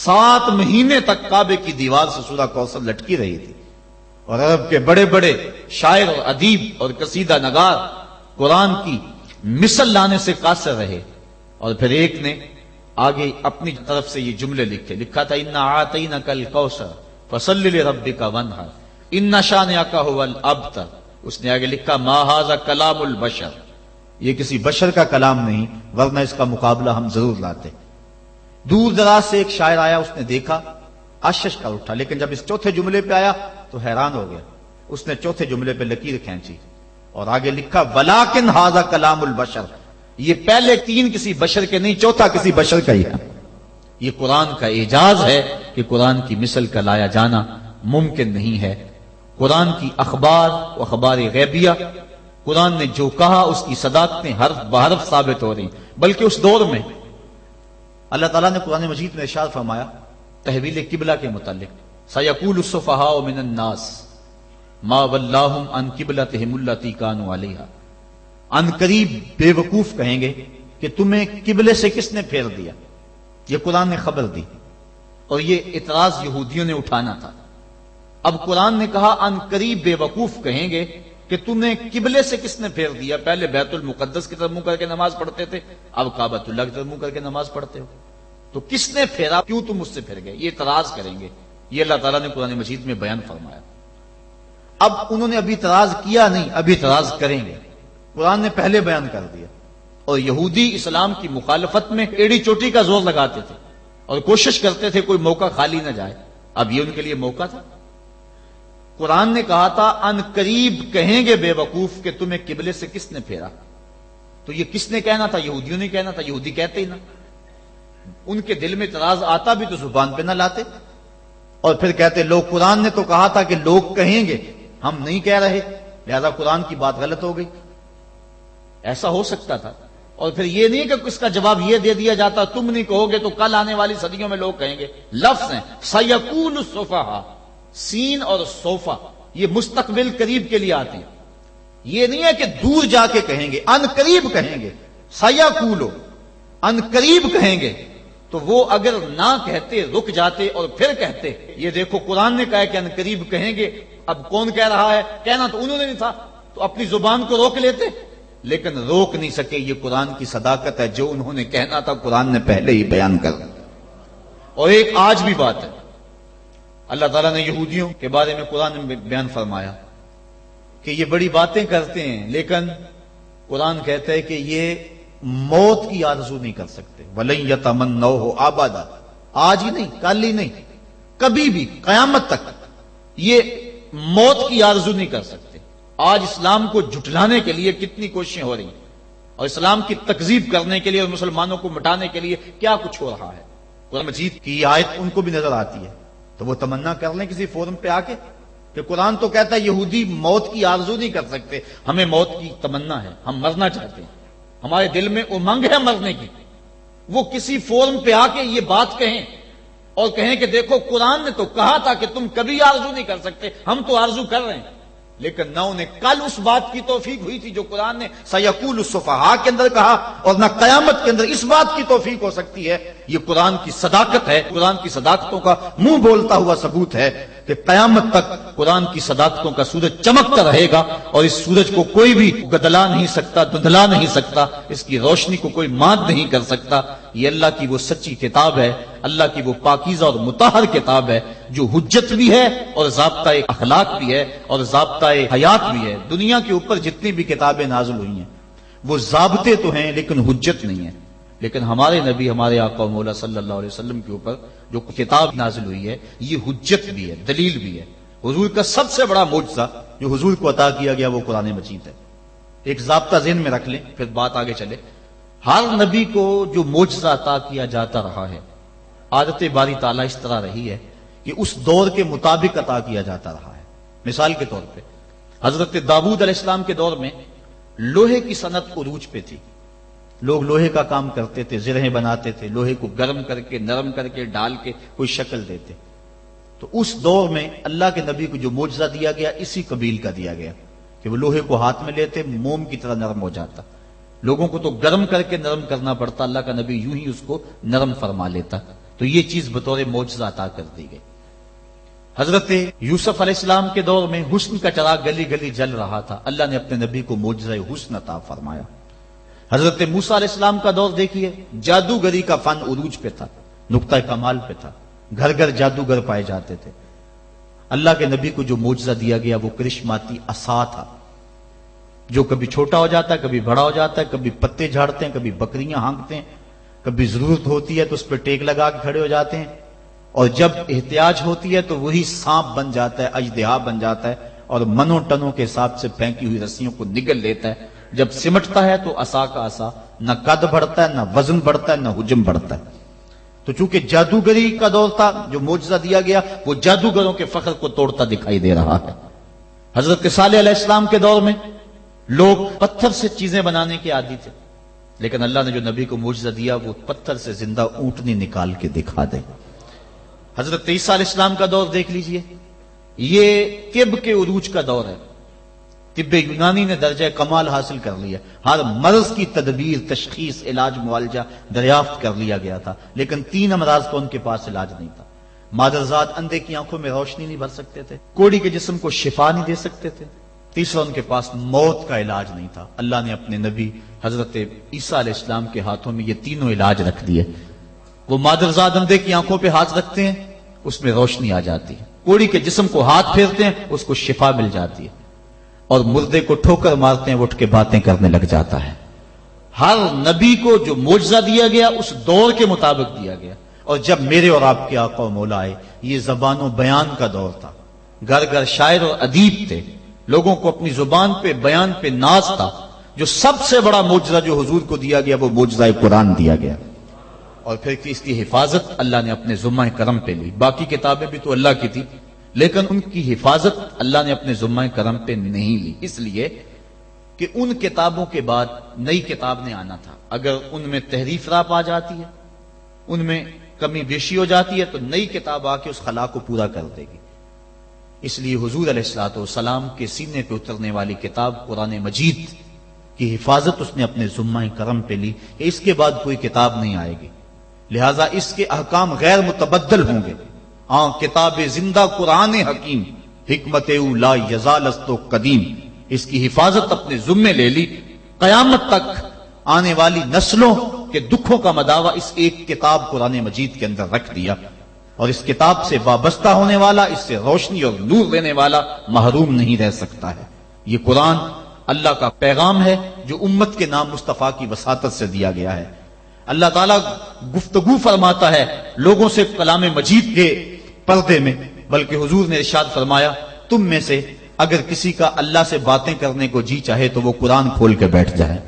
7 مہینے تک کعبے کی دیوار سے سورہ کوثر لٹکی رہی تھی، اور عرب کے بڑے بڑے شاعر اور ادیب اور قصیدہ نگار قرآن کی مثل لانے سے قاصر رہے۔ اور پھر ایک نے آگے اپنی طرف سے یہ جملے لکھا تھا، اِنَّا أَعْطَيْنَكَ الْكَوْثَرَ فَصَلِّ لِرَبِّكَ وَانْحَرْ إِنَّ شَانِئَكَ هُوَ الْأَبْتَرُ۔ اس نے آگے لکھا مَا هَذَا كَلَامُ الْبَشَرِ، یہ کسی بشر کا کلام نہیں، ورنہ اس کا مقابلہ ہم ضرور لاتے۔ دور دراز سے ایک شاعر آیا، اس نے دیکھا، اشش کر اٹھا، لیکن جب اس چوتھے جملے پہ آیا تو حیران ہو گیا۔ اس نے چوتھے جملے پہ لکیر کھینچی اور آگے لکھا وَلَٰكِنْ هَذَا كَلَامُ الْبَشَرِ، یہ پہلے 3 کسی بشر کے نہیں، چوتھا کسی بشر کا ہی ہے۔ یہ قرآن کا اعجاز ہے کہ قرآن کی مثل کا لایا جانا ممکن نہیں ہے۔ قرآن کی اخبار و اخبار غیبیہ، قرآن نے جو کہا اس کی صداقتیں حرف بحرف ثابت ہو رہی ہیں۔ بلکہ اس دور میں اللہ تعالیٰ نے قرآن مجید میں ارشاد فرمایا تحویل قبلہ کے متعلق، سَيَقُولُ السُّفَهَاءُ مِنَ النَّاسِ مَا وَلَّاهُمْ عَنْ قِبْلَتِهِمُ الَّتِي كَانُوا عَلَيْهَا، ان قریب بے وقوف کہیں گے کہ تمہیں قبلے سے کس نے پھیر دیا۔ یہ قرآن نے خبر دی، اور یہ اعتراض یہودیوں نے اٹھانا تھا۔ اب قرآن نے کہا ان قریب بے وقوف کہیں گے کہ تمہیں قبلے سے کس نے پھیر دیا۔ پہلے بیت المقدس کی طرف منہ کر کے نماز پڑھتے تھے، اب کعبۃ اللہ کی طرف منہ کر کے نماز پڑھتے ہو، تو کس نے پھیرا، کیوں تم اس سے پھر گئے، یہ اعتراض کریں گے۔ یہ اللہ تعالیٰ نے قرآن مجید میں بیان فرمایا۔ اب انہوں نے ابھی اعتراض کیا نہیں، ابھی اعتراض کریں گے۔ قرآن نے پہلے بیان کر دیا، اور یہودی اسلام کی مخالفت میں ایڑی چوٹی کا زور لگاتے تھے اور کوشش کرتے تھے کوئی موقع خالی نہ جائے۔ اب یہ ان کے لیے موقع تھا۔ قرآن نے کہا تھا ان قریب کہیں گے بے وقوف کہ تمہیں قبلے سے کس نے پھیرا، تو یہ کس نے کہنا تھا؟ یہودیوں نے کہنا تھا، یہودی کہتے ہی نہ۔ ان کے دل میں اعتراض آتا بھی تو زبان پہ نہ لاتے، اور پھر کہتے لوگ، قرآن نے تو کہا تھا کہ لوگ کہیں گے، ہم نہیں کہہ رہے، لہذا قرآن کی بات غلط ہو گئی۔ ایسا ہو سکتا تھا۔ اور پھر یہ نہیں کہ اس کا جواب یہ دے دیا جاتا تم نہیں کہو گے تو کل آنے والی صدیوں میں لوگ کہیں گے۔ لفظ ہیں سَيَقُولُ السُّفَهَاءُ، سین اور صوفہ یہ مستقبل قریب کے لیے آتے ہیں۔ یہ نہیں ہے کہ دور جا کے کہیں گے، ان قریب کہیں گے۔ سَيَقُولُ، ان قریب کہیں گے، تو وہ اگر نہ کہتے، رک جاتے اور پھر کہتے، یہ دیکھو قرآن نے کہا کہ ان قریب کہیں گے، اب کون کہہ رہا ہے؟ کہنا تو انہوں نے نہیں تھا، تو اپنی زبان کو روک لیتے، لیکن روک نہیں سکے۔ یہ قرآن کی صداقت ہے، جو انہوں نے کہنا تھا قرآن نے پہلے ہی بیان کر دیا۔ اور ایک آج بھی بات ہے، اللہ تعالیٰ نے یہودیوں کے بارے میں قرآن میں بیان فرمایا کہ یہ بڑی باتیں کرتے ہیں، لیکن قرآن کہتا ہے کہ یہ موت کی آرزو نہیں کر سکتے۔ وَلَن يَتَمَنَّوْهُ أَبَدًا، آج ہی نہیں، کل ہی نہیں، کبھی بھی قیامت تک یہ موت کی آرزو نہیں کر سکتے۔ آج اسلام کو جھٹلانے کے لیے کتنی کوششیں ہو رہی ہیں، اور اسلام کی تکذیب کرنے کے لیے اور مسلمانوں کو مٹانے کے لیے کیا کچھ ہو رہا ہے۔ قرآن مجید کی آیت ان کو بھی نظر آتی ہے، تو وہ تمنا کر لیں کسی فورم پہ آ کے کہ قرآن تو کہتا ہے یہودی موت کی آرزو نہیں کر سکتے، ہمیں موت کی تمنا ہے، ہم مرنا چاہتے ہیں، ہمارے دل میں امنگ ہے مرنے کی۔ وہ کسی فورم پہ آ کے یہ بات کہیں اور کہیں کہ دیکھو قرآن نے تو کہا تھا کہ تم کبھی آرزو نہیں کر سکتے، ہم تو آرزو کر رہے ہیں، لیکن نہ انہیں کل اس بات کی توفیق ہوئی تھی جو قرآن نے سَيَقُولُ السُّفَهَاء کے اندر کہا، اور نہ قیامت کے اندر اس بات کی توفیق ہو سکتی ہے۔ یہ قرآن کی صداقت ہے، قرآن کی صداقتوں کا منہ بولتا ہوا ثبوت ہے کہ قیامت تک قرآن کی صداقتوں کا سورج چمکتا رہے گا، اور اس سورج کو کوئی بھی گدلا نہیں سکتا، دھندلا نہیں سکتا، اس کی روشنی کو کوئی مات نہیں کر سکتا۔ یہ اللہ کی وہ سچی کتاب ہے، اللہ کی وہ پاکیزہ اور مطہر کتاب ہے جو حجت بھی ہے اور ضابطہ اخلاق بھی ہے اور ضابطہ حیات بھی ہے۔ دنیا کے اوپر جتنی بھی کتابیں نازل ہوئی ہیں وہ ضابطے تو ہیں لیکن حجت نہیں ہے، لیکن ہمارے نبی، ہمارے آقا و مولا صلی اللہ علیہ وسلم کے اوپر جو کتاب نازل ہوئی ہے یہ حجت بھی ہے، دلیل بھی ہے۔ حضور کا سب سے بڑا معجزہ جو حضور کو عطا کیا گیا وہ قرآن مجید ہے۔ ایک ضابطہ ذہن میں رکھ لیں پھر بات آگے چلے۔ ہر نبی کو جو معجزہ عطا کیا جاتا رہا ہے، عادت باری تعالیٰ اس طرح رہی ہے کہ اس دور کے مطابق عطا کیا جاتا رہا ہے۔ مثال کے طور پہ حضرت داؤد علیہ السلام کے دور میں لوہے کی صنعت عروج پہ تھی، لوگ لوہے کا کام کرتے تھے، زرہیں بناتے تھے، لوہے کو گرم کر کے، نرم کر کے، ڈال کے کوئی شکل دیتے۔ تو اس دور میں اللہ کے نبی کو جو معجزہ دیا گیا اسی قبیل کا دیا گیا کہ وہ لوہے کو ہاتھ میں لیتے، موم کی طرح نرم ہو جاتا۔ لوگوں کو تو گرم کر کے نرم کرنا پڑتا، اللہ کا نبی یوں ہی اس کو نرم فرما لیتا۔ تو یہ چیز بطور معجزہ عطا کر دی گئی۔ حضرت یوسف علیہ السلام کے دور میں حسن کا چراغ گلی گلی جل رہا تھا، اللہ نے اپنے نبی کو معجزہ حسن عطا فرمایا۔ حضرت موسیٰ علیہ السلام کا دور دیکھیے، جادوگری کا فن عروج پہ تھا، نقطہ کمال پہ تھا، گھر گھر جادوگر پائے جاتے تھے۔ اللہ کے نبی کو جو معجزہ دیا گیا وہ کرشماتی عصا تھا، جو کبھی چھوٹا ہو جاتا ہے، کبھی بڑا ہو جاتا ہے، کبھی پتے جھاڑتے ہیں، کبھی بکریاں ہانکتے ہیں، کبھی ضرورت ہوتی ہے تو اس پہ ٹیک لگا کے کھڑے ہو جاتے ہیں، اور جب احتیاج ہوتی ہے تو وہی سانپ بن جاتا ہے، اژدہا بن جاتا ہے، اور منوں ٹنوں کے حساب سے پھینکی ہوئی رسیوں کو نگل لیتا ہے۔ جب سمٹتا ہے تو عصا کا عصا، نہ قد بڑھتا ہے، نہ وزن بڑھتا ہے، نہ حجم بڑھتا ہے۔ تو چونکہ جادوگری کا دور تھا، جو معجزہ دیا گیا وہ جادوگروں کے فخر کو توڑتا دکھائی دے رہا ہے۔ حضرت صالح علیہ السلام کے دور میں لوگ پتھر سے چیزیں بنانے کے عادی تھے، لیکن اللہ نے جو نبی کو معجزہ دیا وہ پتھر سے زندہ اونٹنی نکال کے دکھا دے۔ حضرت عیسیٰ علیہ السلام کا دور دیکھ لیجئے، یہ طب کے عروج کا دور ہے۔ طب یونانی نے درجہ کمال حاصل کر لیا، ہر مرض کی تدبیر، تشخیص، علاج، معالجہ دریافت کر لیا گیا تھا، لیکن 3 امراض کا ان کے پاس علاج نہیں تھا۔ مادرزاد اندھے کی آنکھوں میں روشنی نہیں بھر سکتے تھے، کوڑی کے جسم کو شفا نہیں دے سکتے تھے، تیسرا ان کے پاس موت کا علاج نہیں تھا۔ اللہ نے اپنے نبی حضرت عیسیٰ علیہ السلام کے ہاتھوں میں یہ تینوں علاج رکھ دیے۔ وہ مادرزاد اندھے کی آنکھوں پہ ہاتھ رکھتے ہیں، اس میں روشنی آ جاتی ہے، کوڑی کے جسم کو ہاتھ پھیرتے ہیں، اس کو شفا مل جاتی ہے، اور مردے کو ٹھوکر مارتے ہیں، وہ اٹھ کے باتیں کرنے لگ جاتا ہے۔ ہر نبی کو جو معجزہ دیا گیا اس دور کے مطابق دیا گیا۔ اور جب میرے اور آپ کے آقا و مولا آئے، یہ زبان و بیان کا دور تھا، گھر گھر شاعر اور ادیب تھے، لوگوں کو اپنی زبان پہ، بیان پہ ناز تھا۔ جو سب سے بڑا معجزہ جو حضور کو دیا گیا وہ معجزہ قرآن دیا گیا، اور پھر اس کی حفاظت اللہ نے اپنے ذمہ کرم پہ لی۔ باقی کتابیں بھی تو اللہ کی تھی، لیکن ان کی حفاظت اللہ نے اپنے ذمہ کرم پہ نہیں لی، اس لیے کہ ان کتابوں کے بعد نئی کتاب نے آنا تھا۔ اگر ان میں تحریف راپ آ جاتی ہے، ان میں کمی بیشی ہو جاتی ہے، تو نئی کتاب آ کے اس خلا کو پورا کر دے گی۔ اس لیے حضور علیہ الصلوۃ والسلام کے سینے پہ اترنے والی کتاب قرآن مجید کی حفاظت اس نے اپنے ذمہ کرم پہ لی، کہ اس کے بعد کوئی کتاب نہیں آئے گی، لہذا اس کے احکام غیر متبدل ہوں گے۔ کتاب زندہ قرآن حکیم، حکمت او لا یزال است و قدیم، اس کی حفاظت اپنے ذمے لے لی۔ قیامت تک آنے والی نسلوں کے دکھوں کا مداوع اس ایک کتاب قرآن مجید کے اندر رکھ دیا، اور اس کتاب سے وابستہ ہونے والا، اس سے روشنی اور نور لینے والا محروم نہیں رہ سکتا ہے۔ یہ قرآن اللہ کا پیغام ہے جو امت کے نام مصطفیٰ کی وساطت سے دیا گیا ہے۔ اللہ تعالیٰ گفتگو فرماتا ہے لوگوں سے کلام مجید کے پردے میں، بلکہ حضور نے ارشاد فرمایا تم میں سے اگر کسی کا اللہ سے باتیں کرنے کو جی چاہے تو وہ قرآن کھول کے بیٹھ جائے۔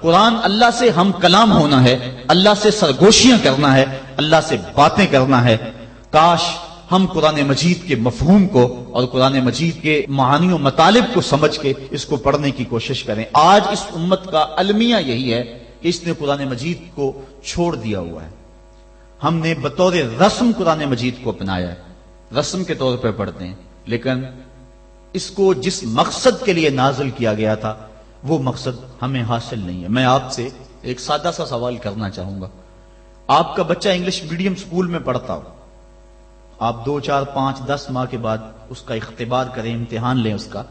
قرآن اللہ سے ہم کلام ہونا ہے، اللہ سے سرگوشیاں کرنا ہے، اللہ سے باتیں کرنا ہے۔ کاش ہم قرآن مجید کے مفہوم کو اور قرآن مجید کے معانی و مطالب کو سمجھ کے اس کو پڑھنے کی کوشش کریں۔ آج اس امت کا المیہ یہی ہے کہ اس نے قرآن مجید کو چھوڑ دیا ہوا ہے۔ ہم نے بطور رسم قرآن مجید کو اپنایا ہے، رسم کے طور پر پڑھتے ہیں، لیکن اس کو جس مقصد کے لیے نازل کیا گیا تھا وہ مقصد ہمیں حاصل نہیں ہے۔ میں آپ سے ایک سادہ سا سوال کرنا چاہوں گا۔ آپ کا بچہ انگلش میڈیم سکول میں پڑھتا ہو، آپ 2 4 5 10 ماہ کے بعد اس کا اختبار کریں، امتحان لیں اس کا،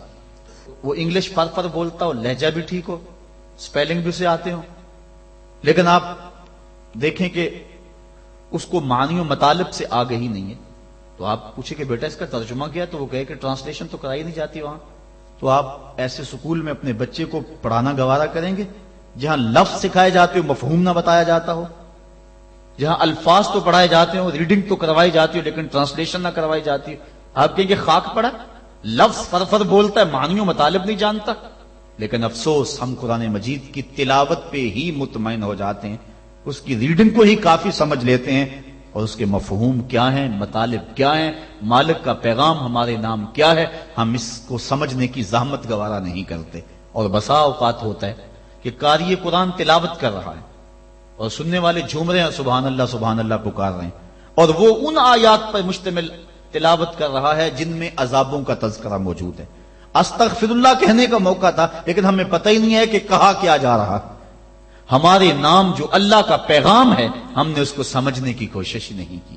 وہ انگلش فر بولتا ہو، لہجہ بھی ٹھیک ہو، سپیلنگ بھی اسے آتے ہو، لیکن آپ دیکھیں کہ اس کو معنی و مطالب سے آگہی نہیں ہے، تو آپ پوچھیں کہ بیٹا اس کا ترجمہ کیا ہے، تو وہ کہے کہ ٹرانسلیشن تو کرائی نہیں جاتی وہاں۔ تو آپ ایسے سکول میں اپنے بچے کو پڑھانا گوارا کریں گے جہاں لفظ سکھائے جاتے ہو، مفہوم نہ بتایا جاتا ہو، جہاں الفاظ تو پڑھائے جاتے ہو، ریڈنگ تو کروائی جاتی ہو لیکن ٹرانسلیشن نہ کروائی جاتی ہو؟ آپ کہیں گے خاک پڑا، لفظ فرفر بولتا ہے، معنی و مطالب نہیں جانتا۔ لیکن افسوس ہم قرآن مجید کی تلاوت پہ ہی مطمئن ہو جاتے ہیں، اس کی ریڈنگ کو ہی کافی سمجھ لیتے ہیں، اور اس کے مفہوم کیا ہیں، مطالب کیا ہیں، مالک کا پیغام ہمارے نام کیا ہے، ہم اس کو سمجھنے کی زحمت گوارا نہیں کرتے۔ اور بسا اوقات ہوتا ہے کہ قاری قرآن تلاوت کر رہا ہے اور سننے والے جھوم رہے ہیں، سبحان اللہ پکار رہے ہیں، اور وہ ان آیات پر مشتمل تلاوت کر رہا ہے جن میں عذابوں کا تذکرہ موجود ہے۔ استغفر اللہ کہنے کا موقع تھا لیکن ہمیں پتہ ہی نہیں ہے کہ کہا کیا جا رہا۔ ہمارے نام جو اللہ کا پیغام ہے ہم نے اس کو سمجھنے کی کوشش نہیں کی.